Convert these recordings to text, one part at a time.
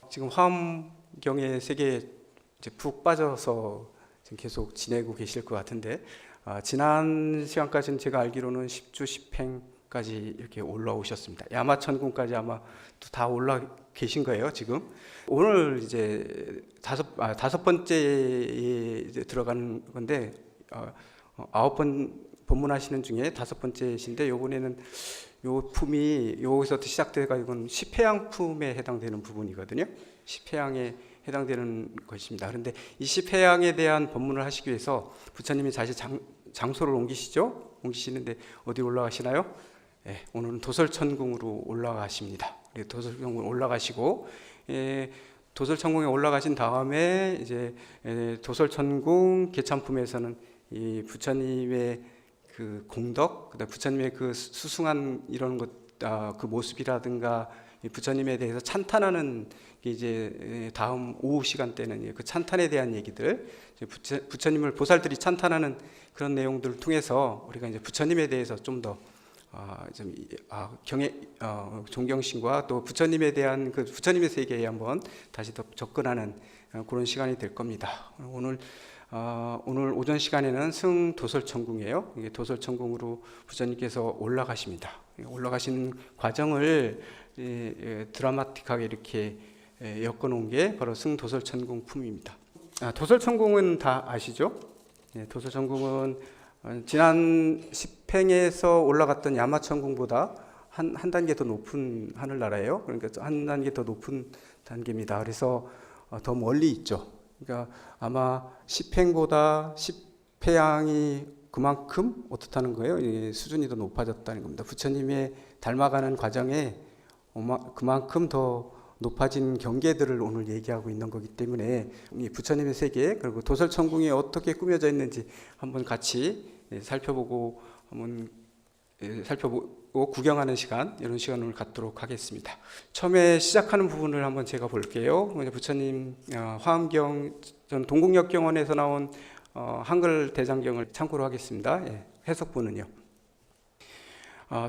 지금 화엄경의 세계에 이제 푹 빠져서 지금 계속 지내고 계실 것 같은데, 지난 시간까지는 제가 알기로는 10주 10행까지 이렇게 올라오셨습니다. 야마천궁까지 아마 다 올라 계신 거예요, 지금. 오늘 이제 다섯 번째에 이제 들어가는 건데, 9번 법문하시는 중에 5번째신데, 요번에는 요 품이 여기서부터 시작돼가지고 10회양 품에 해당되는 부분이거든요. 10회양에 해당되는 것입니다. 그런데 이 10회양에 대한 법문을 하시기 위해서 부처님이 다시 장소를 옮기시는데 어디 올라가시나요? 네, 오늘은 도설천궁으로 올라가십니다. 도설천궁 올라가시고, 도설천궁에 올라가신 다음에 이제 도설천궁 개참품에서는 이 부처님의 그 공덕, 그다음 부처님의 그 수승한 이런 것, 그 모습이라든가 부처님에 대해서 찬탄하는 이제 다음 오후 시간 때는 그 찬탄에 대한 얘기들, 부처님을 보살들이 찬탄하는 그런 내용들을 통해서 우리가 이제 부처님에 대해서 좀 더 존경심과 또 부처님에 대한 그 부처님의 세계에 한번 다시 더 접근하는 그런 시간이 될 겁니다. 오늘 오전 시간에는 승도설천궁이에요. 이게 도설천궁으로 부처님께서 올라가십니다. 올라가시는 과정을 드라마틱하게 이렇게 엮어놓은 게 바로 승도설천궁 품입니다. 도설천궁은 다 아시죠? 도설천궁은 지난 10행에서 올라갔던 야마천궁보다 한 단계 더 높은 하늘나라예요. 그러니까 한 단계 더 높은 단계입니다. 그래서 더 멀리 있죠. 그러니까 아마 10행보다 10회양이 그만큼 어떻다는 거예요? 수준이 더 높아졌다는 겁니다. 부처님의 닮아가는 과정에 그만큼 더 높아진 경계들을 오늘 얘기하고 있는 거기 때문에 이 부처님의 세계, 그리고 도설천궁이 어떻게 꾸며져 있는지 한번 같이 살펴보고 구경하는 시간, 이런 시간을 갖도록 하겠습니다. 처음에 시작하는 부분을 한번 제가 볼게요. 부처님 화엄경, 전 동국역경원에서 나온 한글 대장경을 참고로 하겠습니다. 해석본은요.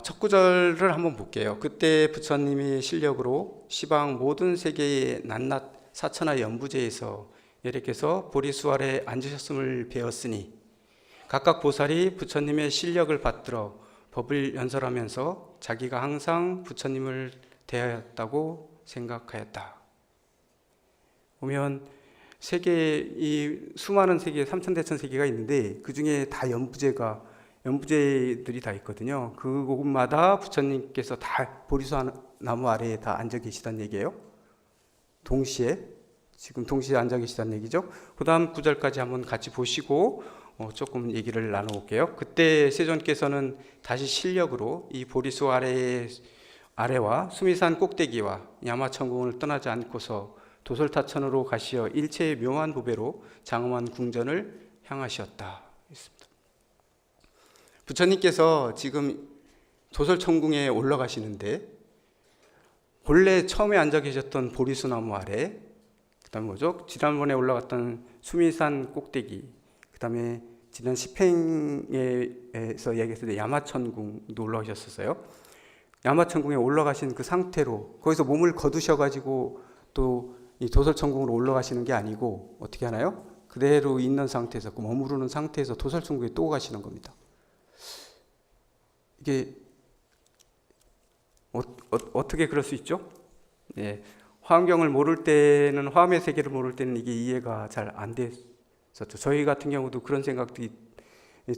첫 구절을 한번 볼게요. 그때 부처님이 실력으로 시방 모든 세계의 낱낱 사천하 연부제에서 예래께서 보리수 아래 앉으셨음을 배웠으니 각각 보살이 부처님의 실력을 받들어 법을 연설하면서 자기가 항상 부처님을 대하였다고 생각하였다. 보면 세계, 이 수많은 세계, 삼천대천 세계가 있는데 그 중에 다 연부제들이 다 있거든요. 그곳마다 부처님께서 다 보리수 나무 아래에 다 앉아 계시다는 얘기예요. 지금 동시에 앉아 계시다는 얘기죠. 그 다음 구절까지 한번 같이 보시고 조금 얘기를 나눠볼게요. 그때 세존께서는 다시 실력으로 이 보리수 아래와 수미산 꼭대기와 야마천궁을 떠나지 않고서 도설타천으로 가시어 일체의 묘한 보배로 장엄한 궁전을 향하셨다. 부처님께서 지금 도설천궁에 올라가시는데 본래 처음에 앉아 계셨던 보리수 나무 아래, 그 다음에 뭐죠? 지난번에 올라갔던 수미산 꼭대기, 그 다음에 지난 10행에서 이야기했을 때 야마천궁도 올라오셨었어요. 야마천궁에 올라가신 그 상태로 거기서 몸을 거두셔가지고 또 이 도설천궁으로 올라가시는 게 아니고 어떻게 하나요? 그대로 있는 상태에서, 머무르는 상태에서 도설천궁에 또 가시는 겁니다. 이게 어떻게 그럴 수 있죠? 화엄경을 모를 때는, 화엄의 세계를 모를 때는 이게 이해가 잘 안 됐었죠. 저희 같은 경우도 그런 생각도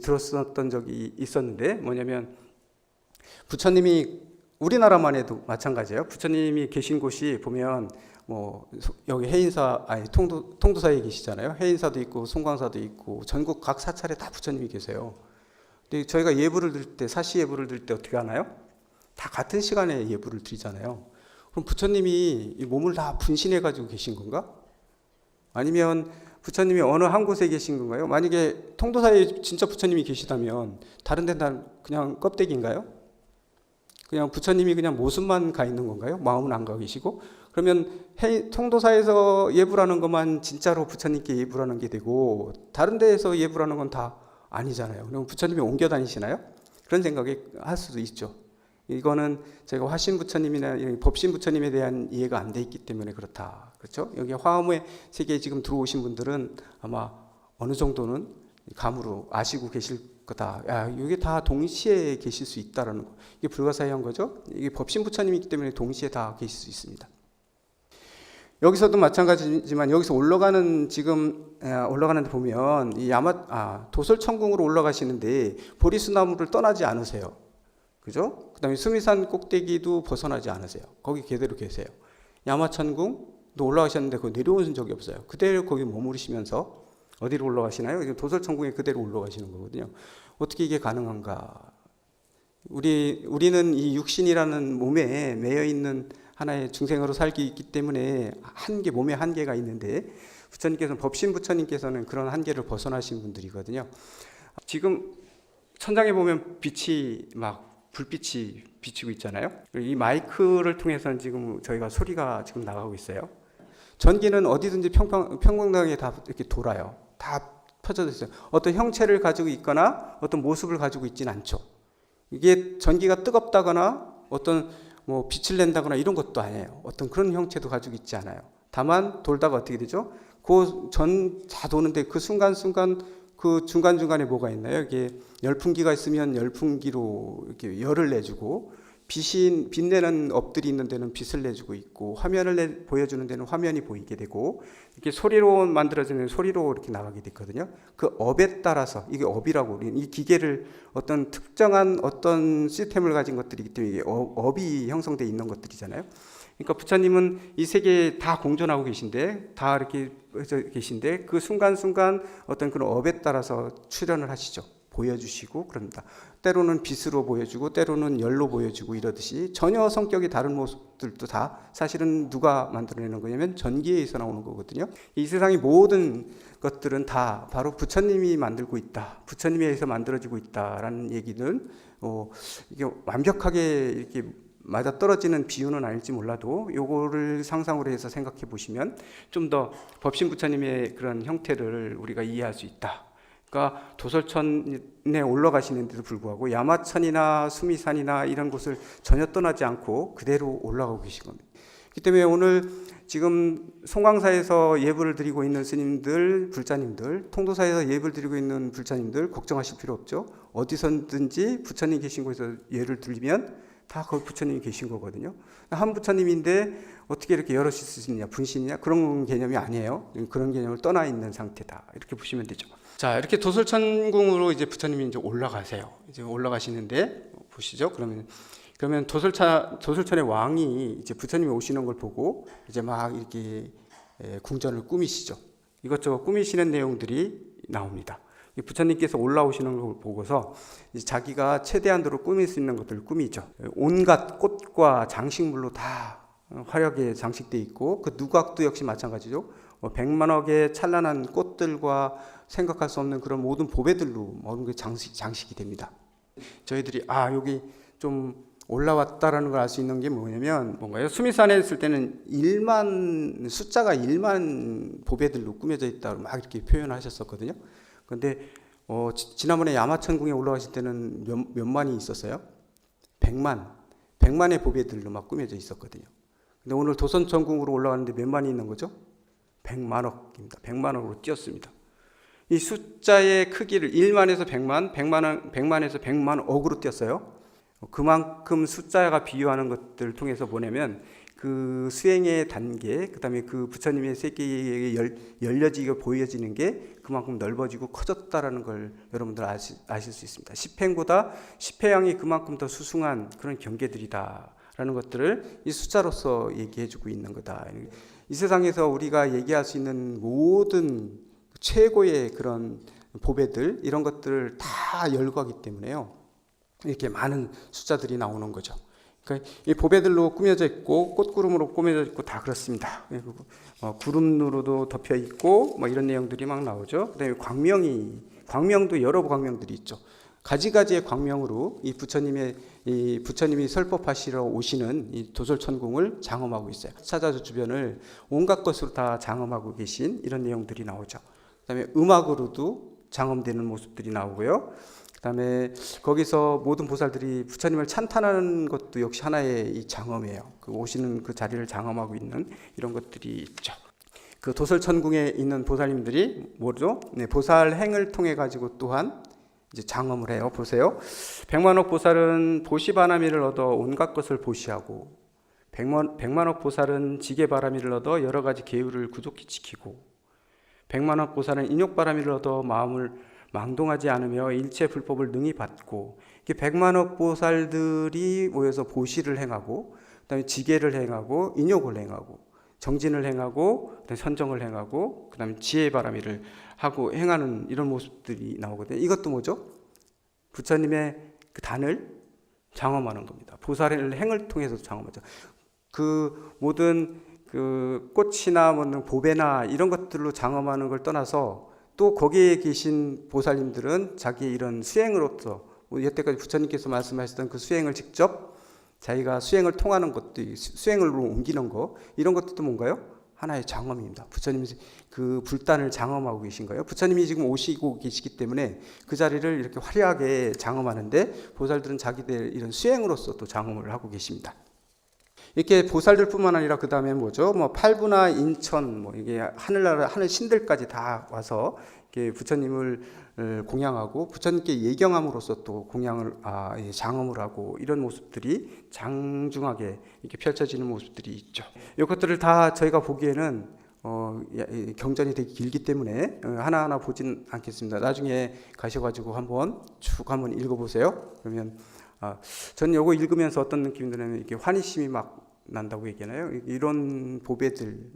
들었었던 적이 있었는데, 뭐냐면 부처님이, 우리나라만 해도 마찬가지예요. 부처님이 계신 곳이 보면 여기 해인사, 통도사에 계시잖아요. 해인사도 있고 송광사도 있고 전국 각 사찰에 다 부처님이 계세요. 근데 저희가 예불을 드릴 때, 사시 예불을 드릴 때 어떻게 하나요? 다 같은 시간에 예불을 드리잖아요. 그럼 부처님이 이 몸을 다 분신해 가지고 계신 건가? 아니면 부처님이 어느 한 곳에 계신 건가요? 만약에 통도사에 진짜 부처님이 계시다면 다른 데는 그냥 껍데기인가요? 그냥 부처님이 그냥 모습만 가 있는 건가요? 마음은 안 가 계시고? 그러면 통도사에서 예불하는 것만 진짜로 부처님께 예불하는 게 되고 다른 데에서 예불하는 건 다 아니잖아요. 그럼 부처님이 옮겨 다니시나요? 그런 생각이 할 수도 있죠. 이거는 제가 화신 부처님이나 법신 부처님에 대한 이해가 안 돼 있기 때문에 그렇다. 그렇죠? 여기 화엄의 세계에 지금 들어오신 분들은 아마 어느 정도는 감으로 아시고 계실 거다. 야, 이게 다 동시에 계실 수 있다라는 거. 이게 불가사의한 거죠. 이게 법신 부처님이기 때문에 동시에 다 계실 수 있습니다. 여기서도 마찬가지지만 여기서 올라가는 데 보면 이 도솔천궁으로 올라가시는데 보리수나무를 떠나지 않으세요. 그죠? 그다음에 수미산 꼭대기도 벗어나지 않으세요. 거기 그대로 계세요. 야마천궁도 올라가셨는데 거기 내려오신 적이 없어요. 그대로 거기 머무르시면서 어디로 올라가시나요? 도솔천궁에 그대로 올라가시는 거거든요. 어떻게 이게 가능한가? 우리는 이 육신이라는 몸에 매여 있는 하나의 중생으로 살기 있기 때문에 몸에 한계가 있는데 부처님께서는 법신 부처님께서는 그런 한계를 벗어나신 분들이거든요. 지금 천장에 보면 빛이 불빛이 비치고 있잖아요. 이 마이크를 통해서는 지금 저희가 소리가 지금 나가고 있어요. 전기는 어디든지 평평하게 다 이렇게 돌아요. 다 펴져 있어요. 어떤 형체를 가지고 있거나 어떤 모습을 가지고 있지는 않죠. 이게 전기가 뜨겁다거나 어떤 빛을 낸다거나 이런 것도 아니에요. 어떤 그런 형체도 가지고 있지 않아요. 다만 돌다가 어떻게 되죠? 다 도는데 그 순간순간 그 중간중간에 뭐가 있나요? 이게 열풍기가 있으면 열풍기로 이렇게 열을 내주고 빛내는 업들이 있는 데는 빛을 내주고 있고 화면을 보여주는 데는 화면이 보이게 되고 이렇게 소리로 만들어지는 소리로 이렇게 나가게 됐거든요. 그 업에 따라서 이게 업이라고 우리는 이 기계를 어떤 특정한 어떤 시스템을 가진 것들이기 때문에 이게 업이 형성되어 있는 것들이잖아요. 그러니까 부처님은 이 세계에 다 공존하고 계신데 다 이렇게 계신데 그 순간순간 어떤 그런 업에 따라서 출현을 하시죠. 보여주시고 그럽니다. 때로는 빛으로 보여주고 때로는 열로 보여주고 이러듯이 전혀 성격이 다른 모습들도 다 사실은 누가 만들어내는 거냐면 전기에서 나오는 거거든요. 이 세상의 모든 것들은 다 바로 부처님이 만들고 있다. 부처님에 의해서 만들어지고 있다라는 얘기는 이게 완벽하게 이렇게 맞아떨어지는 비유는 아닐지 몰라도 요거를 상상으로 해서 생각해 보시면 좀 더 법신 부처님의 그런 형태를 우리가 이해할 수 있다. 그러니까 도솔천에 올라가시는데도 불구하고 야마천이나 수미산이나 이런 곳을 전혀 떠나지 않고 그대로 올라가고 계신 겁니다. 그렇기 때문에 오늘 지금 송광사에서 예불을 드리고 있는 스님들, 불자님들, 통도사에서 예불을 드리고 있는 불자님들 걱정하실 필요 없죠. 어디서든지 부처님 계신 곳에서 예를 드리면 다 거기 부처님이 계신 거거든요. 한 부처님인데 어떻게 이렇게 여럿이 수 있냐, 분신이냐 그런 개념이 아니에요. 그런 개념을 떠나 있는 상태다. 이렇게 보시면 되죠. 자, 이렇게 도솔천궁으로 이제 부처님이 이제 올라가세요. 이제 올라가시는데 보시죠. 그러면 도솔천의 왕이 이제 부처님이 오시는 걸 보고 이제 막 이렇게 궁전을 꾸미시죠. 이것저것 꾸미시는 내용들이 나옵니다. 부처님께서 올라오시는 걸 보고서 자기가 최대한으로 꾸밀 수 있는 것들을 꾸미죠. 온갖 꽃과 장식물로 다 화려하게 장식되어 있고 그 누각도 역시 마찬가지죠. 100만억의 찬란한 꽃들과 생각할 수 없는 그런 모든 보배들로 모든 게 장식이 됩니다. 저희들이 여기 좀 올라왔다라는 걸 알 수 있는 게 뭐냐면 뭔가요? 수미산에 있을 때는 숫자가 1만 보배들로 꾸며져 있다고 막 이렇게 표현하셨었거든요. 그런데 지난번에 야마천궁에 올라가실 때는 몇 만이 있었어요? 100만의 보배들로 막 꾸며져 있었거든요. 근데 오늘 도솔천궁으로 올라가는데 몇 만이 있는 거죠? 100만억입니다. 100만억으로 뛰었습니다. 이 숫자의 크기를 1만에서 100만, 100만에서 100만억으로 뛰었어요. 그만큼 숫자가 비유하는 것들을 통해서 뭐냐면 그 수행의 단계, 그 다음에 그 부처님의 세계에 열려지고 보여지는 게 그만큼 넓어지고 커졌다라는 걸 여러분들 아실 수 있습니다. 10행보다 10회양이 그만큼 더 수승한 그런 경계들이다라는 것들을 이 숫자로서 얘기해주고 있는 거다. 이 세상에서 우리가 얘기할 수 있는 모든 최고의 그런 보배들 이런 것들을 다 열거하기 때문에요. 이렇게 많은 숫자들이 나오는 거죠. 그러니까 이 보배들로 꾸며져 있고 꽃구름으로 꾸며져 있고 다 그렇습니다. 구름으로도 덮여 있고 이런 내용들이 막 나오죠. 그다음에 광명도 여러 광명들이 있죠. 가지가지의 광명으로 이 부처님이 설법하시러 오시는 이 도솔천궁을 장엄하고 있어요. 사자주 주변을 온갖 것으로 다 장엄하고 계신 이런 내용들이 나오죠. 그다음에 음악으로도 장엄되는 모습들이 나오고요. 그다음에 거기서 모든 보살들이 부처님을 찬탄하는 것도 역시 하나의 이 장엄이에요. 그 오시는 그 자리를 장엄하고 있는 이런 것들이 있죠. 그 도설천궁에 있는 보살님들이 뭐죠? 네, 보살행을 통해 가지고 또한 이제 장엄을 해요. 보세요. 백만억 보살은 보시바나미를 얻어 온갖 것을 보시하고, 백만억 보살은 지게바라미를 얻어 여러 가지 계율을 굳게 지키고, 백만억 보살은 인욕바라미를 얻어 마음을 망동하지 않으며 일체 불법을 능히 받고, 이렇게 백만억 보살들이 모여서 보시를 행하고, 그다음에 지게를 행하고, 인욕을 행하고, 정진을 행하고, 그다음에 선정을 행하고, 그다음에 지혜의 바라미를 하고 행하는 이런 모습들이 나오거든요. 이것도 뭐죠? 부처님의 그 단을 장엄하는 겁니다. 보살의 행을 통해서 장엄하죠. 그 모든 그 꽃이나 뭐 보배나 이런 것들로 장엄하는 걸 떠나서 또 거기에 계신 보살님들은 자기의 이런 수행으로서 여태까지 부처님께서 말씀하셨던 그 수행을 직접 자기가 수행을 통하는 것도, 수행으로 옮기는 거, 이런 것들도 뭔가요? 하나의 장엄입니다. 부처님이 그 불단을 장엄하고 계신 거예요. 부처님이 지금 오시고 계시기 때문에 그 자리를 이렇게 화려하게 장엄하는데, 보살들은 자기들 이런 수행으로서 또 장엄을 하고 계십니다. 이렇게 보살들뿐만 아니라 그 다음에 뭐죠? 뭐 팔부나 인천, 뭐 이게 하늘나라 하늘 신들까지 다 와서 이렇게 부처님을 공양하고 부처님께 예경함으로써 또 공양을 장엄을 하고, 이런 모습들이 장중하게 이렇게 펼쳐지는 모습들이 있죠. 이것들을 다 저희가 보기에는 경전이 되게 길기 때문에 하나하나 보진 않겠습니다. 나중에 가셔가지고 한번 쭉 한번 읽어보세요. 그러면 저는 이거 읽으면서 어떤 느낌이 드냐면 이렇게 환희심이 막 난다고 얘기하나요? 이런 보배들,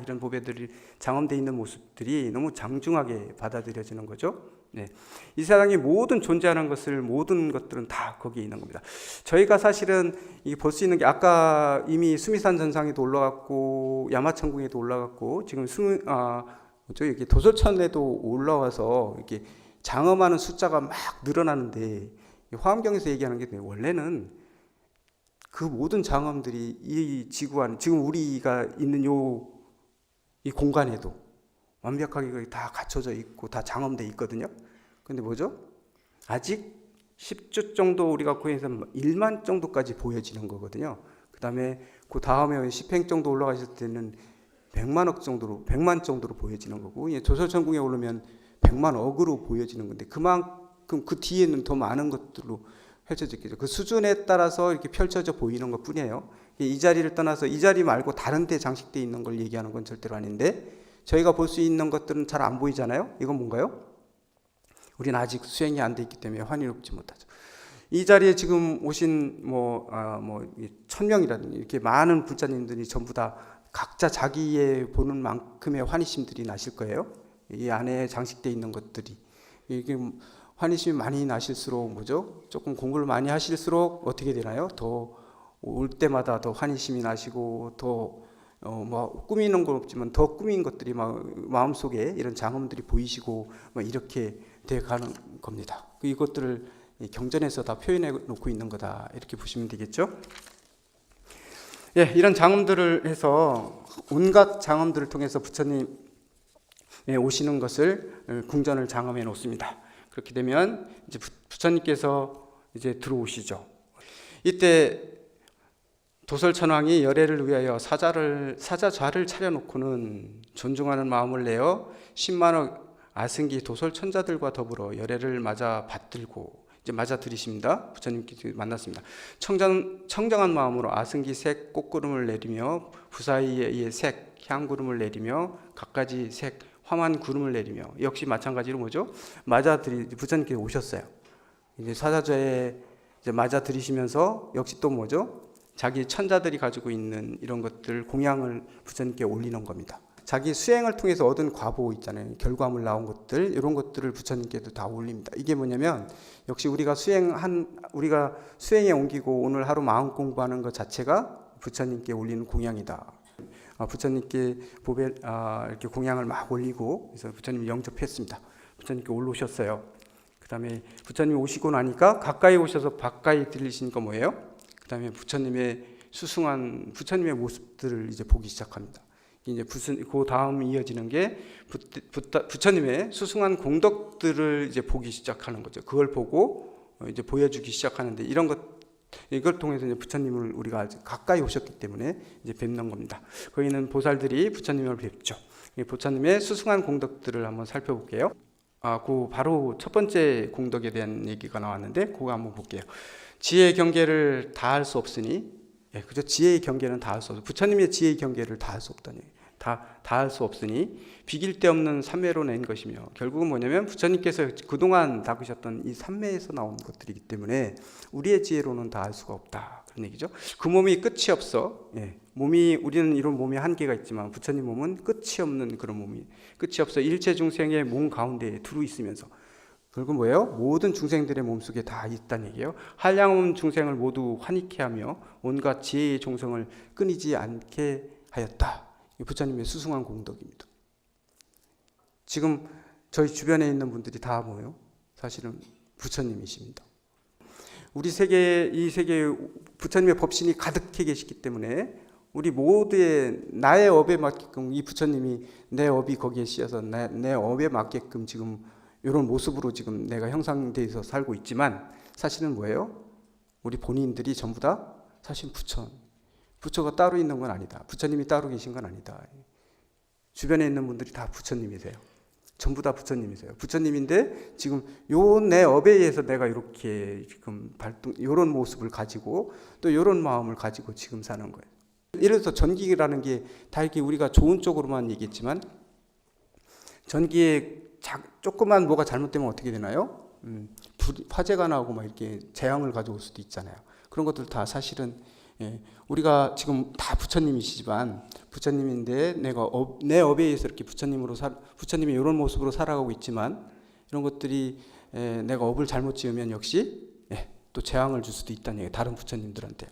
이런 보배들이 장엄되어 있는 모습들이 너무 장중하게 받아들여지는 거죠. 네. 이 세상에 모든 존재하는 것을, 모든 것들은 다 거기에 있는 겁니다. 저희가 사실은 이게 볼 수 있는 게, 아까 이미 수미산 전상에도 올라갔고 야마천궁에도 올라갔고, 지금 여기 도솔천에도 올라와서 이렇게 장엄하는 숫자가 막 늘어나는데, 화엄경에서 얘기하는 게 원래는 그 모든 장엄들이 이 지구 안에, 지금 우리가 있는 이 공간에도 완벽하게 다 갖춰져 있고 다 장엄되어 있거든요. 근데 뭐죠? 아직 10주 정도 우리가 구해서 1만 정도까지 보여지는 거거든요. 그 다음에 그 다음에 10행 정도 올라가실 때는 100만 정도로 보여지는 거고, 조설천궁에 오르면 100만 억으로 보여지는 건데, 그만큼 그 뒤에는 더 많은 것들로 펼쳐졌겠죠. 그 수준에 따라서 이렇게 펼쳐져 보이는 것 뿐이에요. 이 자리를 떠나서 이 자리 말고 다른 데 장식되어 있는 걸 얘기하는 건 절대로 아닌데, 저희가 볼 수 있는 것들은 잘 안 보이잖아요. 이건 뭔가요? 우리는 아직 수행이 안 돼 있기 때문에 환희롭지 못하죠. 이 자리에 지금 오신 1000명이라든지 이렇게 많은 불자님들이 전부 다 각자 자기의 보는 만큼의 환희심들이 나실 거예요. 이 안에 장식되어 있는 것들이, 이게 환희심이 많이 나실수록 뭐죠? 조금 공부를 많이 하실수록 어떻게 되나요? 더 올 때마다 더 환희심이 나시고, 더 꾸미는 건 없지만 더 꾸민 것들이 마음속에 이런 장엄들이 보이시고 이렇게 돼 가는 겁니다. 이것들을 경전에서 다 표현해 놓고 있는 거다, 이렇게 보시면 되겠죠. 예, 이런 장엄들을 해서 온갖 장엄들을 통해서 부처님 오시는 것을 궁전을 장엄해 놓습니다. 그렇게 되면 이제 부처님께서 이제 들어오시죠. 이때 도설천왕이 열애를 위하여 사자좌를 차려놓고는 존중하는 마음을 내어 10만억 아승기 도설천자들과 더불어 열애를 맞아 받들고, 이제 맞아 들이십니다. 부처님께 만났습니다. 청정한 마음으로 아승기 색 꽃구름을 내리며, 부사이의 색 향구름을 내리며, 갖가지 색 화만 구름을 내리며, 역시 마찬가지로 뭐죠? 부처님께 오셨어요. 이제 사자좌에 이제 맞아 들이시면서 역시 또 뭐죠? 자기 천자들이 가지고 있는 이런 것들 공양을 부처님께 올리는 겁니다. 자기 수행을 통해서 얻은 과보 있잖아요. 결과물 나온 것들, 이런 것들을 부처님께도 다 올립니다. 이게 뭐냐면 역시 우리가 수행에 옮기고 오늘 하루 마음 공부하는 것 자체가 부처님께 올리는 공양이다. 부처님께 이렇게 공양을 막 올리고, 그래서 부처님을 영접했습니다. 부처님께 올라오셨어요. 그 다음에 부처님 오시고 나니까 가까이 오셔서 가까이 들리시니까 뭐예요? 그 다음에 부처님의 수승한 부처님의 모습들을 이제 보기 시작합니다. 이제 그 다음 이어지는 게 부처님의 수승한 공덕들을 이제 보기 시작하는 거죠. 그걸 보고 이제 보여주기 시작하는데 이걸 통해서 이제 부처님을 우리가 아주 가까이 오셨기 때문에 이제 뵙는 겁니다. 거기는 보살들이 부처님을 뵙죠. 부처님의 수승한 공덕들을 한번 살펴볼게요. 그 바로 첫 번째 공덕에 대한 얘기가 나왔는데 그거 한번 볼게요. 지혜의 경계를 다할 수 없으니, 그죠? 지혜의 경계는 다할 수 없어. 부처님의 지혜의 경계를 다할 수 없다니. 다할 수 없으니 비길 데 없는 삼매로 낸 것이며, 결국은 뭐냐면 부처님께서 그동안 닦으셨던 이 삼매에서 나온 것들이기 때문에 우리의 지혜로는 다할 수가 없다, 그런 얘기죠. 그 몸이 끝이 없어. 우리는 이런 몸이 한계가 있지만 부처님 몸은 끝이 없는 그런 몸이, 끝이 없어 일체 중생의 몸 가운데에 두루 있으면서, 결국 뭐예요? 모든 중생들의 몸속에 다 있다는 얘기예요. 한량없는 중생을 모두 환희케 하며 온갖 지혜의 종성을 끊이지 않게 하였다. 부처님의 수승한 공덕입니다. 지금 저희 주변에 있는 분들이 다 뭐예요? 사실은 부처님이십니다. 우리 세계에, 이 세계에 부처님의 법신이 가득해 계시기 때문에 우리 모두의 나의 업에 맞게끔 이 부처님이 내 업이 거기에 씌어서 내 업에 맞게끔 지금 이런 모습으로 지금 내가 형상돼서 살고 있지만, 사실은 뭐예요? 우리 본인들이 전부 다 사실 부처가 따로 있는 건 아니다. 부처님이 따로 계신 건 아니다. 주변에 있는 분들이 다 부처님이세요. 전부 다 부처님이세요. 부처님인데 지금 요 내 업에 의해서 내가 이렇게 지금 이런 모습을 가지고 또 이런 마음을 가지고 지금 사는 거예요. 예를 들어서 전기라는 게 다 이렇게 우리가 좋은 쪽으로만 얘기했지만, 전기에 조그만 뭐가 잘못되면 어떻게 되나요? 화재가 나오고 막 이렇게 재앙을 가져올 수도 있잖아요. 그런 것들 다 사실은 우리가 지금 다 부처님이시지만, 부처님인데 내 업에 의해서 이렇게 부처님이 이런 모습으로 살아가고 있지만, 이런 것들이 내가 업을 잘못 지으면 역시 또 재앙을 줄 수도 있다는 얘기예요. 다른 부처님들한테.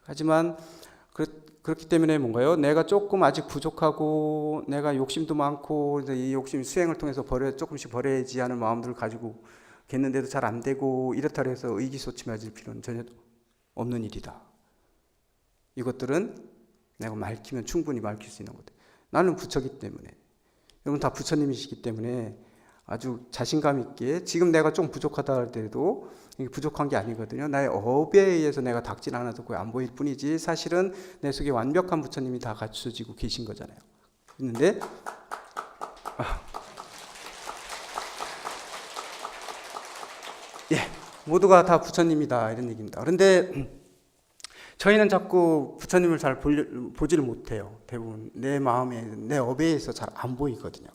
하지만 그렇기 때문에 뭔가요? 내가 조금 아직 부족하고 내가 욕심도 많고 이 욕심 수행을 통해서 조금씩 버려야지 하는 마음들을 가지고 겠는데도 잘 안 되고 이렇다 해서 의기소침해질 필요는 전혀 없는 일이다. 이것들은 내가 밝히면 충분히 밝힐 수 있는 것들. 나는 부처기 때문에, 여러분 다 부처님이시기 때문에 아주 자신감 있게, 지금 내가 좀 부족하다 할 때도 이게 부족한 게 아니거든요. 나의 업에 의해서 내가 닦진 않아서 거의 안 보일 뿐이지, 사실은 내 속에 완벽한 부처님이 다 갖춰지고 계신 거잖아요. 있는데 모두가 다 부처님이다, 이런 얘기입니다. 그런데 저희는 자꾸 부처님을 잘 보지를 못해요. 대부분 내 마음에, 내 업에 의해서 잘 안 보이거든요.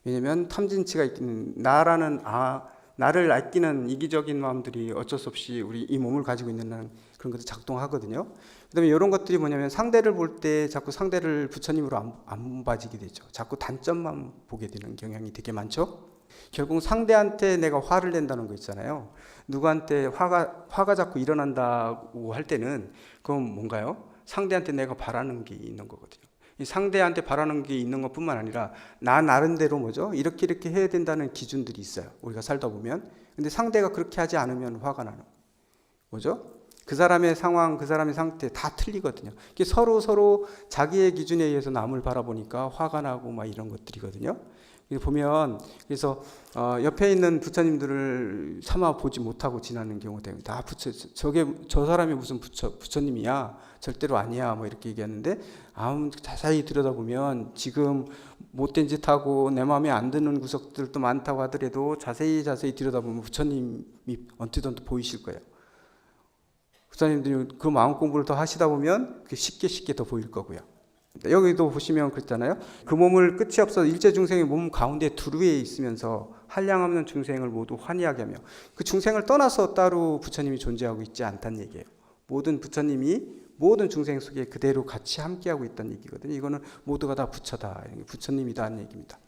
왜냐면 탐진치가 있기는, 나를 아끼는 이기적인 마음들이 어쩔 수 없이 우리 이 몸을 가지고 있는 그런 것들 작동하거든요. 그다음에 이런 것들이 뭐냐면 상대를 볼 때 자꾸 상대를 부처님으로 안 봐지게 되죠. 자꾸 단점만 보게 되는 경향이 되게 많죠. 결국 상대한테 내가 화를 낸다는 거 있잖아요. 누구한테 화가 자꾸 일어난다고 할 때는 그건 뭔가요? 상대한테 내가 바라는 게 있는 거거든요. 이 상대한테 바라는 게 있는 것뿐만 아니라 나 나름대로 뭐죠? 이렇게 해야 된다는 기준들이 있어요. 우리가 살다 보면. 근데 상대가 그렇게 하지 않으면 화가 나는 거죠. 그 사람의 상황, 그 사람의 상태 다 틀리거든요. 서로 자기의 기준에 의해서 남을 바라보니까 화가 나고 막 이런 것들이거든요. 보면 그래서 옆에 있는 부처님들을 삼아 보지 못하고 지나는 경우가 됩니다. 저 사람이 무슨 부처님이야? 절대로 아니야. 뭐 이렇게 얘기하는데, 자세히 들여다보면 지금 못된 짓 하고 내 마음에 안 드는 구석들도 많다고 하더라도 자세히 들여다보면 부처님이 언뜻 보이실 거예요. 부처님들이 그 마음 공부를 더 하시다 보면 쉽게 더 보일 거고요. 여기도 보시면 그랬잖아요. 그 몸을 끝이 없어 일체 중생의 몸 가운데 두루에 있으면서 한량없는 중생을 모두 환희하게 하며, 그 중생을 떠나서 따로 부처님이 존재하고 있지 않다는 얘기예요. 모든 부처님이 모든 중생 속에 그대로 같이 함께하고 있다는 얘기거든요. 이거는 모두가 다 부처다, 부처님이다 하는 얘기입니다.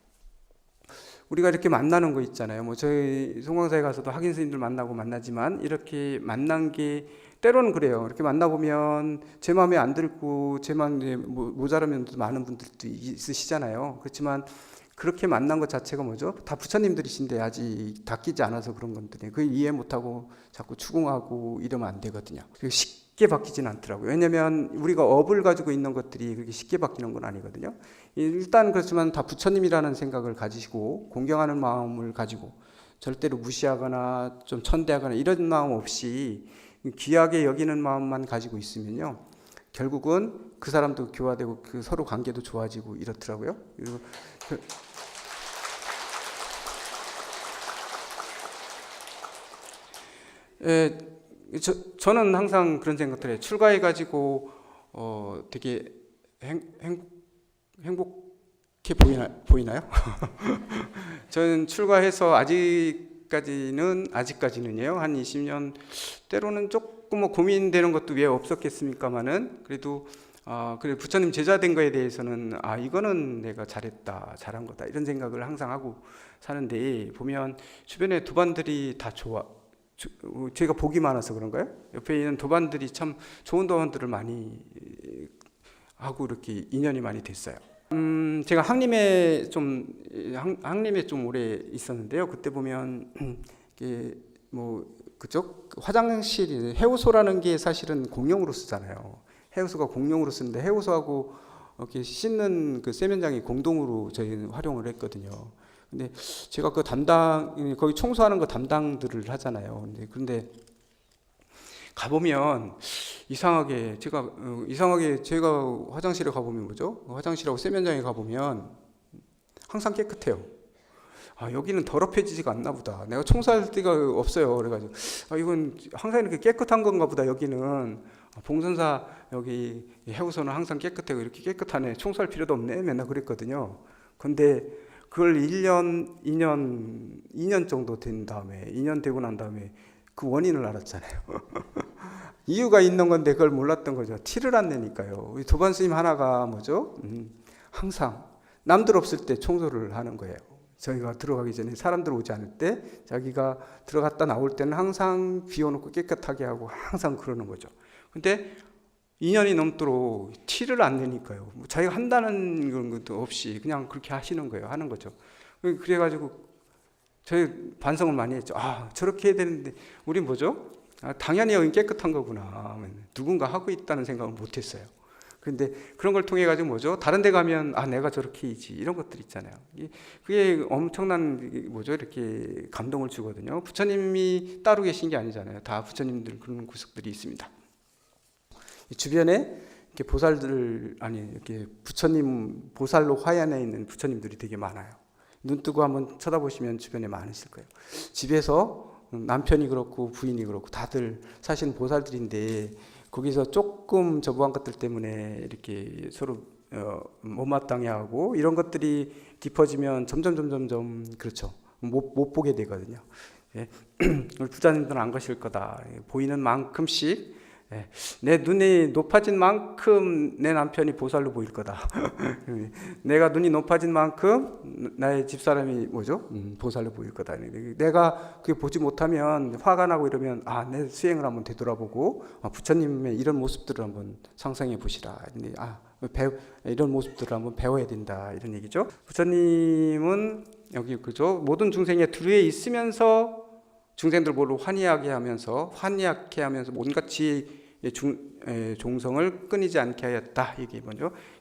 우리가 이렇게 만나는 거 있잖아요. 뭐 저희 송광사에 가서도 학인 스님들 만나지만 이렇게 만난 게 때로는 그래요. 이렇게 만나보면 제 마음에 안 들고 제 마음에 모자라면 많은 분들도 있으시잖아요. 그렇지만 그렇게 만난 것 자체가 뭐죠? 다 부처님들이신데 아직 닦이지 않아서 그런 건데, 그걸 이해 못하고 자꾸 추궁하고 이러면 안 되거든요. 쉽게 바뀌지는 않더라고요. 왜냐하면 우리가 업을 가지고 있는 것들이 그렇게 쉽게 바뀌는 건 아니거든요. 일단 그렇지만 다 부처님이라는 생각을 가지시고 공경하는 마음을 가지고 절대로 무시하거나 좀 천대하거나 이런 마음 없이 귀하게 여기는 마음만 가지고 있으면요, 결국은 그 사람도 교화되고 그 서로 관계도 좋아지고 이렇더라고요. 그리고 저는 항상 그런 생각을 해요. 출가해가지고 되게 행복해 보이나요? 저는 출가해서 아직까지는요, 한 20년, 때로는 조금 뭐 고민되는 것도 왜 없었겠습니까마는, 그래도 그래 부처님 제자 된 거에 대해서는 이거는 내가 잘한 거다 이런 생각을 항상 하고 사는데, 보면 주변에 도반들이 다 제가 복이 많아서 그런가요? 옆에 있는 도반들이 참 좋은 도반들을 많이 하고 이렇게 인연이 많이 됐어요. 제가 항림에 좀 오래 있었는데요. 그때 보면 이게 뭐 그쪽 화장실이 해우소라는 게 사실은 공용으로 쓰잖아요. 해우소가 공용으로 쓰는데 해우소하고 이렇게 씻는 그 세면장이 공동으로 저희는 활용을 했거든요. 근데 제가 거기 청소하는 거 담당들을 하잖아요. 그런데 가보면 이상하게 제가 화장실에 가보면 화장실하고 세면장에 가보면 항상 깨끗해요. 여기는 더럽혀지지가 않나 보다. 내가 청소할 데가 없어요. 그래가지고 이건 항상 이렇게 깨끗한 건가 보다. 여기는 봉선사 여기 해우소는 항상 깨끗해요. 이렇게 깨끗하네. 청소할 필요도 없네. 맨날 그랬거든요. 근데 그걸 1년, 2년 정도 된 다음에, 2년 되고 난 다음에 그 원인을 알았잖아요. 이유가 있는 건데 그걸 몰랐던 거죠. 티를 안 내니까요. 우리 도반 스님 하나가 항상 남들 없을 때 청소를 하는 거예요. 저희가 들어가기 전에 사람들 오지 않을 때 자기가 들어갔다 나올 때는 항상 비워놓고 깨끗하게 하고 항상 그러는 거죠. 근데 2년이 넘도록 티를 안 내니까요. 자기가 한다는 것도 없이 그냥 그렇게 하는 거죠. 그래가지고 저희 반성을 많이 했죠. 저렇게 해야 되는데 우린 당연히 여기 깨끗한 거구나. 누군가 하고 있다는 생각을 못 했어요. 그런데 그런 걸 통해 가지고 다른 데 가면 내가 저렇게 해야지 이런 것들 있잖아요. 그게 엄청난 이렇게 감동을 주거든요. 부처님이 따로 계신 게 아니잖아요. 다 부처님들 그런 구석들이 있습니다. 주변에 이렇게 이렇게 부처님 보살로 화연해 있는 부처님들이 되게 많아요. 눈 뜨고 한번 쳐다보시면 주변에 많으실 거예요. 집에서 남편이 그렇고 부인이 그렇고 다들 사실은 보살들인데 거기서 조금 저부한 것들 때문에 이렇게 서로 못마땅해 하고 이런 것들이 깊어지면 점점 그렇죠. 못 보게 되거든요. 우리 부자님들은 안 그러실 거다. 보이는 만큼씩 내 눈이 높아진 만큼 내 남편이 보살로 보일 거다. 내가 눈이 높아진 만큼 나의 집사람이 보살로 보일 거다. 내가 그게 보지 못하면 화가 나고 이러면 내 수행을 한번 되돌아보고 부처님의 이런 모습들을 한번 상상해 보시라. 이런 모습들을 한번 배워야 된다. 이런 얘기죠. 부처님은 여기 모든 중생에 두루에 있으면서 중생들 모두 환희하게 하면서 온갖 지혜의 종성을 끊이지 않게 하였다. 이게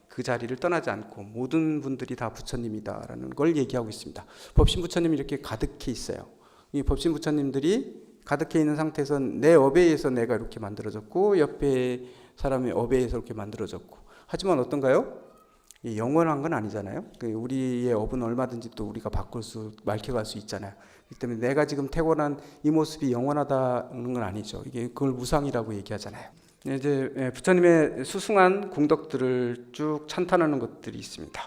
그 자리를 떠나지 않고 모든 분들이 다 부처님이다라는 걸 얘기하고 있습니다. 법신 부처님이 이렇게 가득해 있어요. 이 법신 부처님들이 가득해 있는 상태에서 내 업에 의해서 내가 이렇게 만들어졌고 옆에 사람의 업에 의해서 이렇게 만들어졌고, 하지만 어떤가요? 영원한 건 아니잖아요. 우리의 업은 얼마든지 또 우리가 맑혀갈 수 있잖아요. 그렇기 때문에 내가 지금 태어난 이 모습이 영원하다는 건 아니죠. 그걸 무상이라고 얘기하잖아요. 이제 부처님의 수승한 공덕들을 쭉 찬탄하는 것들이 있습니다.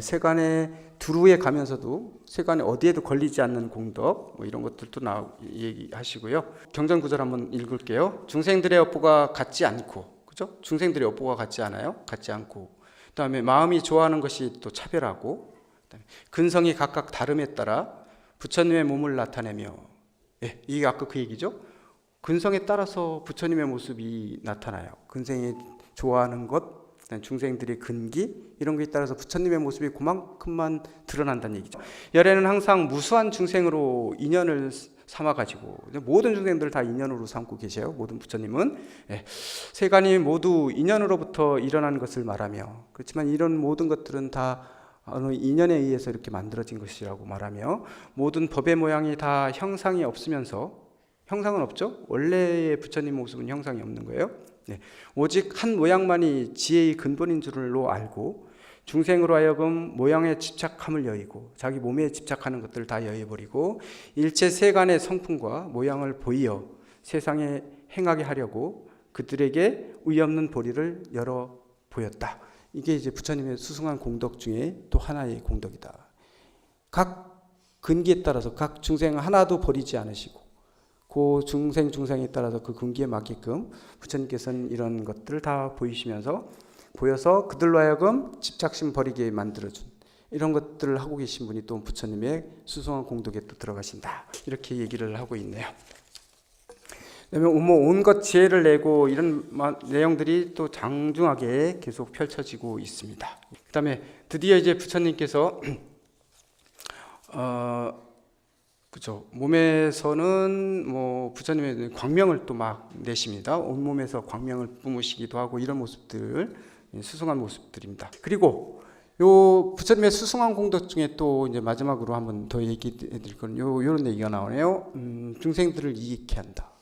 세간의 두루에 가면서도 세간에 어디에도 걸리지 않는 공덕 이런 것들도 얘기하시고요. 경전 구절 한번 읽을게요. 중생들의 업보가 같지 않고, 그죠? 중생들의 업보가 같지 않아요. 같지 않고. 그다음에 마음이 좋아하는 것이 또 차별하고, 근성이 각각 다름에 따라 부처님의 몸을 나타내며, 이게 아까 그 얘기죠. 근성에 따라서 부처님의 모습이 나타나요. 근성이 좋아하는 것, 그다음 중생들의 근기 이런 거에 따라서 부처님의 모습이 그만큼만 드러난다는 얘기죠. 열애는 항상 무수한 중생으로 인연을 삼아가지고 모든 중생들을 다 인연으로 삼고 계세요. 모든 부처님은 세간이 모두 인연으로부터 일어난 것을 말하며, 그렇지만 이런 모든 것들은 다 어느 인연에 의해서 이렇게 만들어진 것이라고 말하며, 모든 법의 모양이 다 형상이 없으면서, 형상은 없죠. 원래의 부처님 모습은 형상이 없는 거예요. 오직 한 모양만이 지혜의 근본인 줄로 알고 중생으로 하여금 모양에 집착함을 여의고 자기 몸에 집착하는 것들을 다 여의버리고 일체 세간의 성품과 모양을 보이어 세상에 행하게 하려고 그들에게 의없는 보리를 열어 보였다. 이게 이제 부처님의 수승한 공덕 중에 또 하나의 공덕이다. 각 근기에 따라서 각 중생 하나도 버리지 않으시고 그 중생에 따라서 그 근기에 맞게끔 부처님께서는 이런 것들을 다 보여서 그들로 하여금 집착심 버리게 만들어준 이런 것들을 하고 계신 분이 또 부처님의 수승한 공덕에 또 들어가신다. 이렇게 얘기를 하고 있네요. 그다음에 온갖 지혜를 내고 이런 내용들이 또 장중하게 계속 펼쳐지고 있습니다. 그다음에 드디어 이제 부처님께서 그죠. 몸에서는 부처님의 광명을 또 막 내십니다. 온 몸에서 광명을 뿜으시기도 하고 이런 모습들, 수승한 모습들입니다. 그리고 요 부처님의 수승한 공덕 중에 또 이제 마지막으로 한번 더 얘기해 드릴 건 요런 얘기가 나오네요. 중생들을 이익케 한다.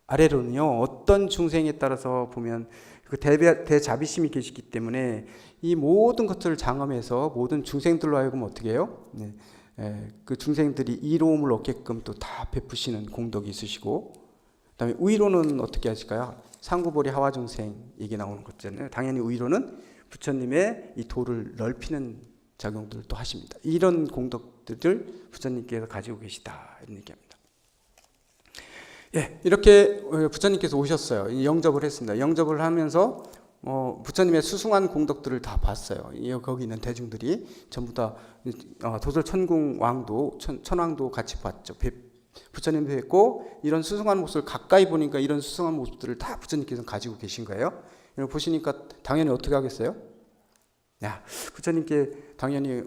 아래로는요, 어떤 중생에 따라서 보면 그 대자비심이 계시기 때문에 이 모든 것들을 장엄해서 모든 중생들로 하여금 어떻게 해요? 그 중생들이 이로움을 얻게끔 또 다 베푸시는 공덕이 있으시고, 그다음에 의로는 어떻게 하실까요? 상구보리 하와중생 얘기 나오는 거잖아요. 당연히 의로는 부처님의 이 도를 넓히는 작용들을 또 하십니다. 이런 공덕들을 부처님께서 가지고 계시다 이런 얘기합니다. 이렇게 부처님께서 오셨어요. 영접을 했습니다. 영접을 하면서 부처님의 수승한 공덕들을 다 봤어요. 거기 있는 대중들이 전부 다 도솔천궁 왕도 천왕도 같이 봤죠. 부처님도 했고 이런 수승한 모습을 가까이 보니까 이런 수승한 모습들을 다 부처님께서 가지고 계신 거예요. 보시니까 당연히 어떻게 하겠어요? 부처님께 당연히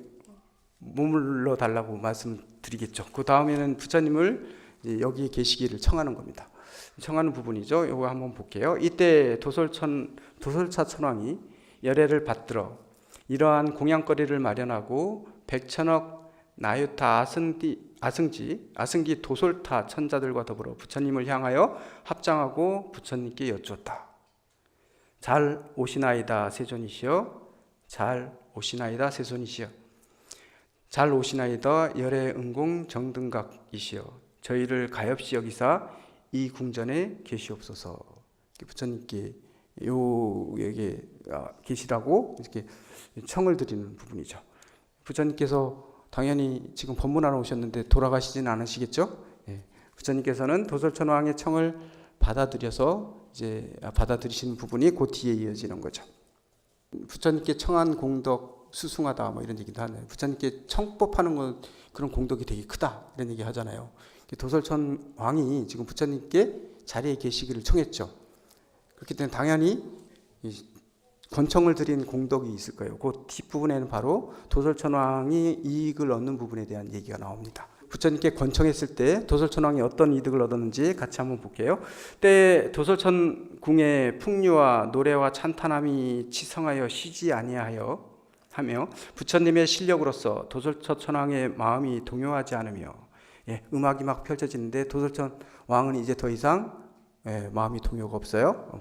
머물러 달라고 말씀드리겠죠. 그 다음에는 부처님을 여기 계시기를 청하는 겁니다. 청하는 부분이죠. 이거 한번 볼게요. 이때 도솔차 천왕이 열애를 받들어 이러한 공양거리를 마련하고 백천억 나유타 아승기 도솔타 천자들과 더불어 부처님을 향하여 합장하고 부처님께 여쭈었다. 잘 오시나이다 세존이시여, 잘 오시나이다 세존이시여, 잘 오시나이다 열애 응공 정등각이시여, 저희를 가엾이 여기사 이 궁전에 계시옵소서. 부처님께 여기에 계시라고 이렇게 청을 드리는 부분이죠. 부처님께서 당연히 지금 법문하러 오셨는데 돌아가시지는 않으시겠죠? 부처님께서는 도솔천왕의 청을 받아들여서 이제 받아들이시는 부분이 그 뒤에 이어지는 거죠. 부처님께 청한 공덕 수승하다 이런 얘기도 하네요. 부처님께 청법하는 건 그런 공덕이 되게 크다 이런 얘기 하잖아요. 도솔천 왕이 지금 부처님께 자리에 계시기를 청했죠. 그렇기 때문에 당연히 권청을 드린 공덕이 있을 거예요. 그 뒷부분에는 바로 도솔천 왕이 이익을 얻는 부분에 대한 얘기가 나옵니다. 부처님께 권청했을 때 도솔천 왕이 어떤 이득을 얻었는지 같이 한번 볼게요. 때 도솔천 궁의 풍류와 노래와 찬탄함이 치성하여 쉬지 아니하며 부처님의 실력으로서 도솔천 왕의 마음이 동요하지 않으며 음악이 막 펼쳐지는데 도솔천 왕은 이제 더 이상 마음이 동요가 없어요.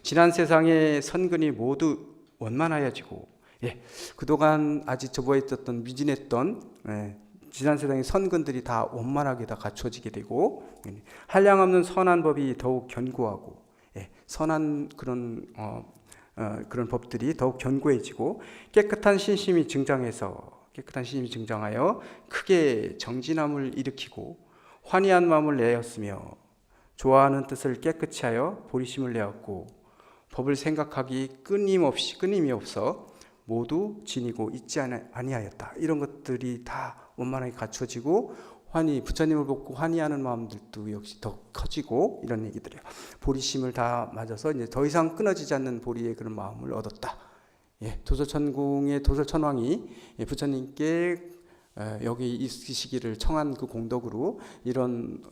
지난 세상의 선근이 모두 원만하여지고 그동안 아직 저보에 있었던 미진했던 지난 세상의 선근들이 다 원만하게 다 갖춰지게 되고 한량없는 선한 법이 더욱 견고하고 선한 그런 법들이 더욱 견고해지고 깨끗한 신심이 증장하여 크게 정진함을 일으키고 환희한 마음을 내었으며 좋아하는 뜻을 깨끗이 하여 보리심을 내었고 법을 생각하기 끊임이 없어 모두 지니고 잊지 아니하였다. 이런 것들이 다 원만하게 갖춰지고 부처님을 보고 환희하는 마음들도 역시 더 커지고 이런 얘기들이에요. 보리심을 다 맞아서 이제 더 이상 끊어지지 않는 보리의 그런 마음을 얻었다. 도솔천궁의 도솔천왕이 부처님께 여기 있으시기를 청한 그 공덕으로 이런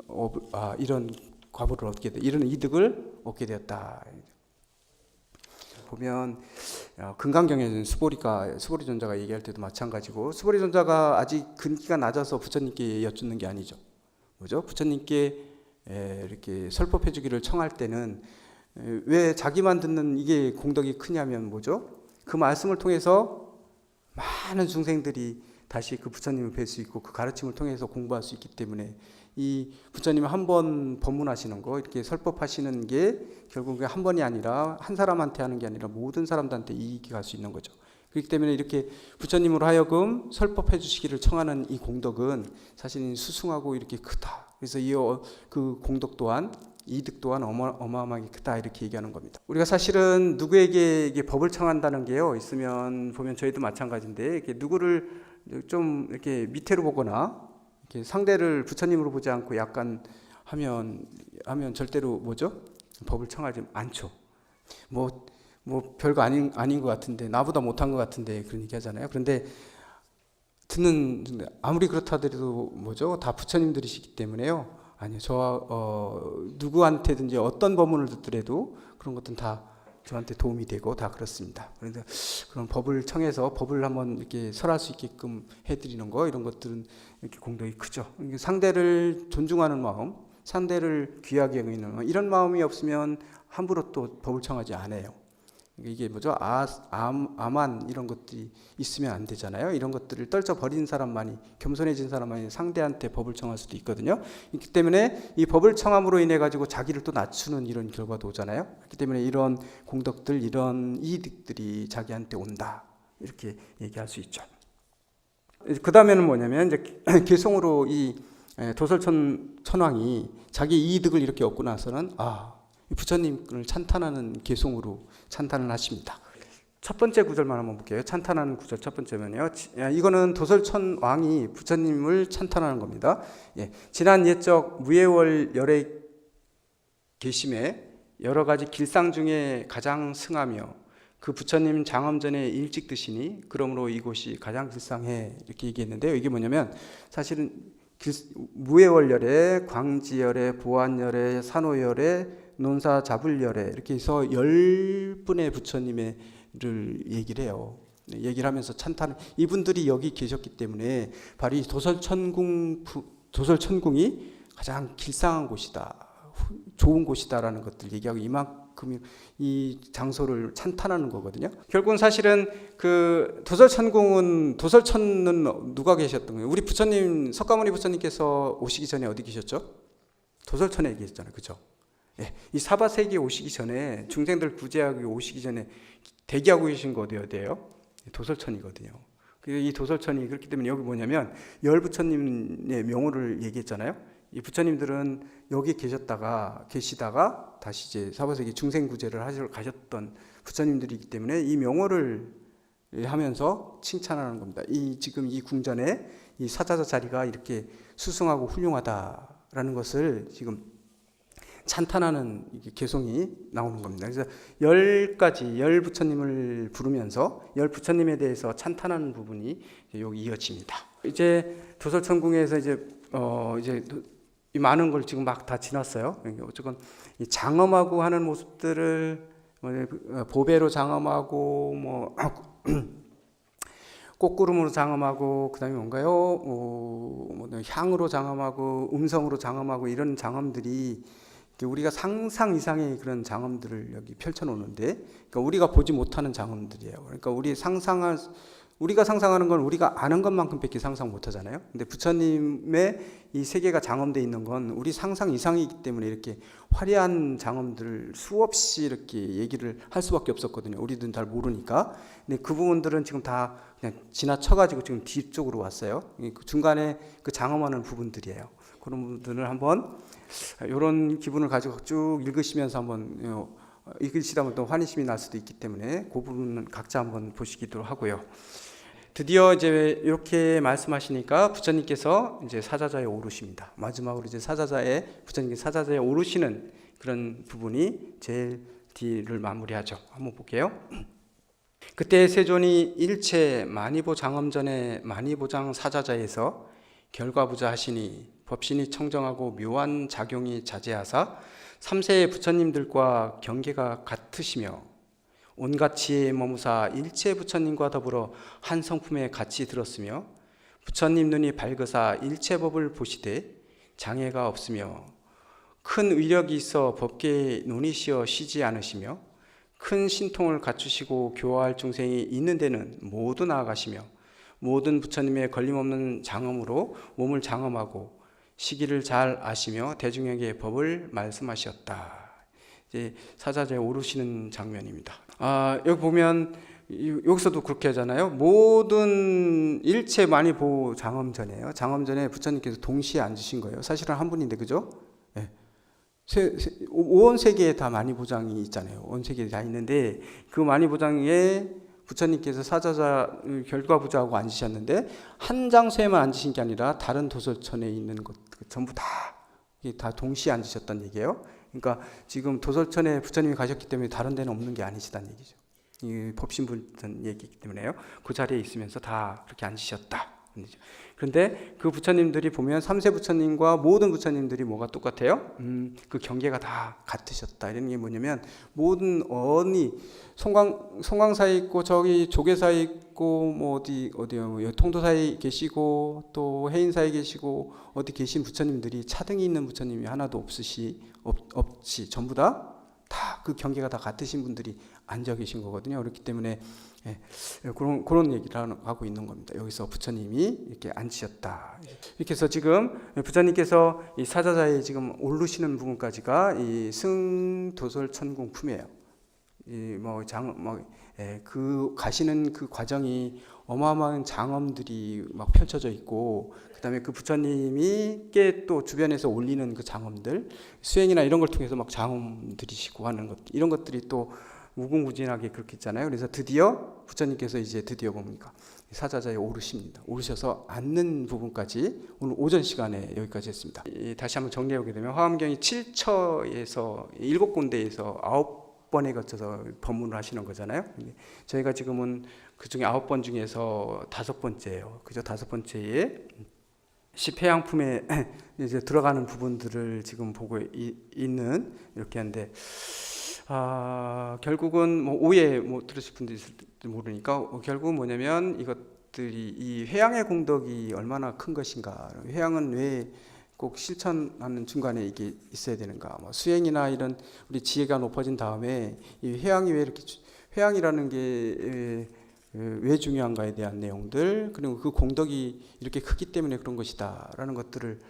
과보를 얻게 돼, 이런 이득을 얻게 되었다. 보면 금강경에는 수보리존자가 얘기할 때도 마찬가지고, 수보리존자가 아직 근기가 낮아서 부처님께 여쭙는 게 아니죠. 뭐죠? 부처님께 이렇게 설법해 주기를 청할 때는 왜 자기만 듣는 이게 공덕이 크냐면 뭐죠? 그 말씀을 통해서 많은 중생들이 다시 그 부처님을 뵐 수 있고 그 가르침을 통해서 공부할 수 있기 때문에, 이 부처님 한 번 법문하시는 거, 이렇게 설법하시는 게 결국에 한 번이 아니라 한 사람한테 하는 게 아니라 모든 사람들한테 이익이 갈 수 있는 거죠. 그렇기 때문에 이렇게 부처님으로 하여금 설법해 주시기를 청하는 이 공덕은 사실 수승하고 이렇게 크다. 그래서 그 공덕 또한, 이득 또한 어마어마하게 크다, 이렇게 얘기하는 겁니다. 우리가 사실은 누구에게 이게 법을 청한다는 게요, 있으면 보면 저희도 마찬가지인데, 이렇게 누구를 좀 이렇게 밑으로 보거나 이렇게 상대를 부처님으로 보지 않고 약간 하면 절대로 뭐죠? 법을 청하지 않죠. 뭐 별거 아닌 것 같은데, 나보다 못한 것 같은데, 그런 얘기 하잖아요. 그런데 아무리 그렇다 하더라도 뭐죠? 다 부처님들이시기 때문에요. 아니요, 누구한테든지 어떤 법문을 듣더라도 그런 것들은 다 저한테 도움이 되고 다 그렇습니다. 그래서 그런 법을 청해서 법을 한번 이렇게 설할 수 있게끔 해드리는 거, 이런 것들은 이렇게 공덕이 크죠. 상대를 존중하는 마음, 상대를 귀하게 여기는 마음, 이런 마음이 없으면 함부로 또 법을 청하지 않아요. 이게 뭐죠? 아만 이런 것들이 있으면 안 되잖아요. 이런 것들을 떨쳐버린 사람만이, 겸손해진 사람만이 상대한테 법을 청할 수도 있거든요. 그렇기 때문에 이 법을 청함으로 인해 가지고 자기를 또 낮추는 이런 결과도 오잖아요. 그렇기 때문에 이런 공덕들, 이런 이익들이 자기한테 온다, 이렇게 얘기할 수 있죠. 그 다음에는 뭐냐면, 이제 개성으로 이 도솔천왕이 자기 이득을 이렇게 얻고 나서는 부처님을 찬탄하는 개송으로 찬탄을 하십니다. 첫 번째 구절만 한번 볼게요. 찬탄하는 구절 첫 번째면요, 이거는 도솔천 왕이 부처님을 찬탄하는 겁니다. 지난 옛적 무예월 열의 계심에 여러 가지 길상 중에 가장 승하며 그 부처님 장엄전에 일찍 드시니 그러므로 이곳이 가장 길상해, 이렇게 얘기했는데요. 이게 뭐냐면, 사실은 무예월열에, 광지열에, 보안열에, 산호열에, 논사자불열에, 이렇게 해서 10분의 부처님을 얘기를 해요. 얘기를 하면서 찬탄, 이분들이 여기 계셨기 때문에 바로 이 도솔천궁이 가장 길상한 곳이다, 좋은 곳이다라는 것들 얘기하고 이만큼 이 장소를 찬탄하는 거거든요. 결국은 사실은 그 도솔천은 누가 계셨던 거예요? 우리 부처님, 석가모니 부처님께서 오시기 전에 어디 계셨죠? 도솔천에 계셨잖아요. 그죠? 이 사바세계에 오시기 전에, 중생들 구제하기 오시기 전에 대기하고 계신 거 어디예요? 도솔천이거든요. 이 도솔천이 그렇기 때문에 여기 뭐냐면, 열부처님의 명호를 얘기했잖아요. 이 부처님들은 여기 계시다가 다시 이제 사바세계 중생 구제를 하시러 가셨던 부처님들이기 때문에 이 명호를 하면서 칭찬하는 겁니다. 지금 이 궁전에 이 사자자 자리가 이렇게 수승하고 훌륭하다라는 것을 지금 찬탄하는 개송이 나오는 겁니다. 그래서 10 부처님을 부르면서 10 부처님에 대해서 찬탄하는 부분이 여기 이어집니다. 이제 도솔천궁에서 이제 이 많은 걸 지금 막 다 지났어요. 어쨌건 이 장엄하고 하는 모습들을 보배로 장엄하고 꽃구름으로 장엄하고, 그다음에 뭔가요? 향으로 장엄하고, 음성으로 장엄하고, 이런 장엄들이 우리가 상상 이상의 그런 장엄들을 여기 펼쳐놓는데, 그러니까 우리가 보지 못하는 장엄들이에요. 그러니까 우리가 상상하는 건 우리가 아는 것만큼밖에 상상 못하잖아요. 근데 부처님의 이 세계가 장엄되어 있는 건 우리 상상 이상이기 때문에 이렇게 화려한 장엄들을 수없이 이렇게 얘기를 할 수밖에 없었거든요. 우리들은 잘 모르니까. 근데 그 부분들은 지금 다 그냥 지나쳐가지고 지금 뒤쪽으로 왔어요. 그 중간에 그 장엄하는 부분들이에요. 그런 부분들을 한번 이런 기분을 가지고 쭉 읽으시면서 한번 읽으시다 보면 또 환희심이 날 수도 있기 때문에 그 부분은 각자 한번 보시기도 하고요. 드디어 이제 이렇게 말씀하시니까 부처님께서 이제 사자자에 오르십니다. 마지막으로 이제 부처님께서 사자자에 오르시는 그런 부분이 제일 뒤를 마무리하죠. 한번 볼게요. 그때 세존이 일체 만이보 장엄전에 만이보장 사자자에서 결과부자 하시니 법신이 청정하고 묘한 작용이 자제하사 삼세의 부처님들과 경계가 같으시며 온갖 지혜에 머무사 일체 부처님과 더불어 한 성품에 같이 들었으며 부처님 눈이 밝으사 일체 법을 보시되 장애가 없으며 큰 위력이 있어 법계에 논이시어 쉬지 않으시며 큰 신통을 갖추시고 교화할 중생이 있는 데는 모두 나아가시며 모든 부처님의 걸림없는 장엄으로 몸을 장엄하고 시기를 잘 아시며 대중에게 법을 말씀하셨다. 이제 사자자에 오르시는 장면입니다. 여기 보면 여기서도 그렇게 하잖아요. 모든 일체 만이보 장엄전이에요. 장엄전에 부처님께서 동시에 앉으신 거예요. 사실은 한 분인데, 그죠? 네. 온 세계에 다 만이보장이 있잖아요. 온 세계에 다 있는데 그 만이보장에 부처님께서 사자자 결과부자하고 앉으셨는데 한 장소에만 앉으신 게 아니라 다른 도솔천에 있는 것 전부 다 동시에 앉으셨다는 얘기예요. 그러니까 지금 도솔천에 부처님이 가셨기 때문에 다른 데는 없는 게 아니시다는 얘기죠. 이 법신불전 얘기이기 때문에요. 그 자리에 있으면서 다 그렇게 앉으셨다. 그런데 그 부처님들이 보면 삼세 부처님과 모든 부처님들이 뭐가 똑같아요? 그 경계가 다 같으셨다. 이런 게 뭐냐면 모든 언이 송광사에 있고 저기 조계사에 있고 뭐 어디요 통도사에 계시고 또 해인사에 계시고 어디 계신 부처님들이 차등이 있는 부처님이 하나도 없이 전부 다 그 경계가 다 같으신 분들이 앉아 계신 거거든요. 그렇기 때문에 그런 얘기를 하고 있는 겁니다. 여기서 부처님이 이렇게 앉으셨다. 이렇게 해서 지금 부처님께서 이 사자자에 지금 오르시는 부분까지가 이 승도솔천궁 품이에요. 그 가시는 그 과정이 어마어마한 장엄들이 막 펼쳐져 있고, 그다음에 그 부처님이 또 주변에서 올리는 그 장엄들, 수행이나 이런 걸 통해서 막 장엄 들이시고 하는 것, 이런 것들이 또 무궁무진하게 그렇게 있잖아요. 그래서 드디어 부처님께서 이제 드디어 뭡니까? 사자자에 오르십니다. 오르셔서 앉는 부분까지 오늘 오전 시간에 여기까지 했습니다. 다시 한번 정리해 보게 되면 화엄경이 7처에서 7군데에서 9번에 거쳐서 법문을 하시는 거잖아요. 저희가 지금은 그 중에 9번 중에서 5번째예요. 그죠? 5번째에 십회양품에 이제 들어가는 부분들을 지금 보고 있는 이렇게 한데, 결국은 뭐 오해 들으실 분도 있을지 모르니까 결국은 뭐냐면 이것들이 이 회양의 공덕이 얼마나 큰 것인가, 회양은 왜 꼭 실천하는 중간에 이게 있어야 되는가, 뭐 수행이나 이런 우리 지혜가 높아진 다음에 이 회양이 왜 이렇게 회양이라는 게 왜 중요한가에 대한 내용들, 그리고 그 공덕이 이렇게 크기 때문에 그런 것이다라는 것들을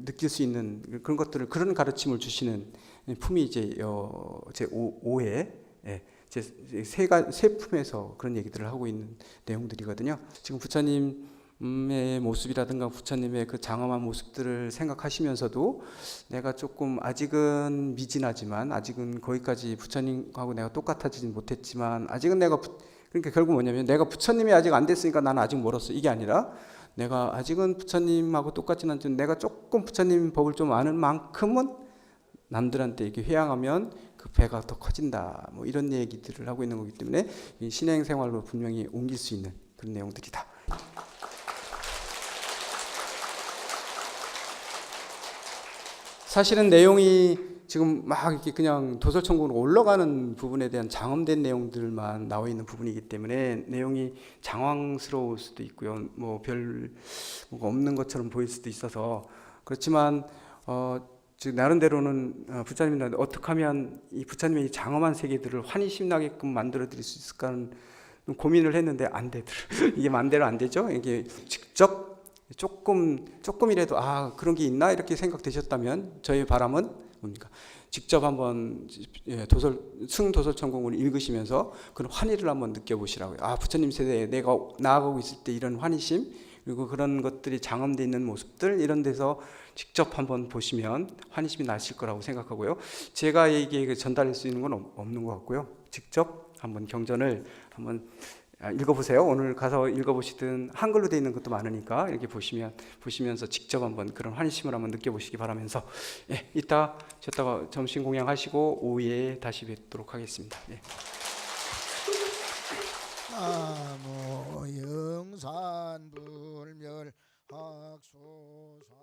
느낄 수 있는 그런 것들을, 그런 가르침을 주시는 품이 이제 제 5회 세 품에서 그런 얘기들을 하고 있는 내용들이거든요. 지금 부처님의 모습이라든가 부처님의 그 장엄한 모습들을 생각하시면서도 내가 조금 아직은 미진하지만, 아직은 거기까지 부처님하고 내가 똑같아지진 못했지만, 아직은 내가 그러니까 결국 뭐냐면 내가 부처님이 아직 안 됐으니까 나는 아직 멀었어, 이게 아니라 내가 아직은 부처님하고 똑같지는 않지만 내가 조금 부처님 법을 좀 아는 만큼은 남들한테 이렇게 회양하면 그 배가 더 커진다, 뭐 이런 얘기들을 하고 있는 거기 때문에 이 신행 생활로 분명히 옮길 수 있는 그런 내용들이다. 사실은 내용이 지금 막 이렇게 그냥 도솔천국으로 올라가는 부분에 대한 장엄된 내용들만 나와 있는 부분이기 때문에 내용이 장황스러울 수도 있고요. 뭐 별 뭐가 없는 것처럼 보일 수도 있어서 그렇지만 나름대로는 부처님이 어떻게 하면 이 부처님의 이 장엄한 세계들을 환희심나게끔 만들어 드릴 수 있을까 하는 고민을 했는데 안 되더라고요. 이게 마음대로 안 되죠. 이게 직접 조금이라도 그런 게 있나 이렇게 생각되셨다면 저희 바람은 뭡니까? 직접 한번 승도솔천궁을 읽으시면서 그런 환희를 한번 느껴보시라고요. 부처님 세대에 내가 나아가고 있을 때 이런 환희심, 그리고 그런 것들이 장엄되어 있는 모습들, 이런 데서 직접 한번 보시면 환희심이 나실 거라고 생각하고요. 제가 얘기에 전달할 수 있는 건 없는 것 같고요. 직접 한번 경전을 한번 읽어보세요. 오늘 가서 읽어보시든 한글로 되어 있는 것도 많으니까 이렇게 보시면서 직접 한번 그런 환심을 한번 느껴보시기 바라면서 예, 이따 저따가 점심 공양하시고 오후에 다시 뵙도록 하겠습니다. 예. 나무 영산불멸 학소사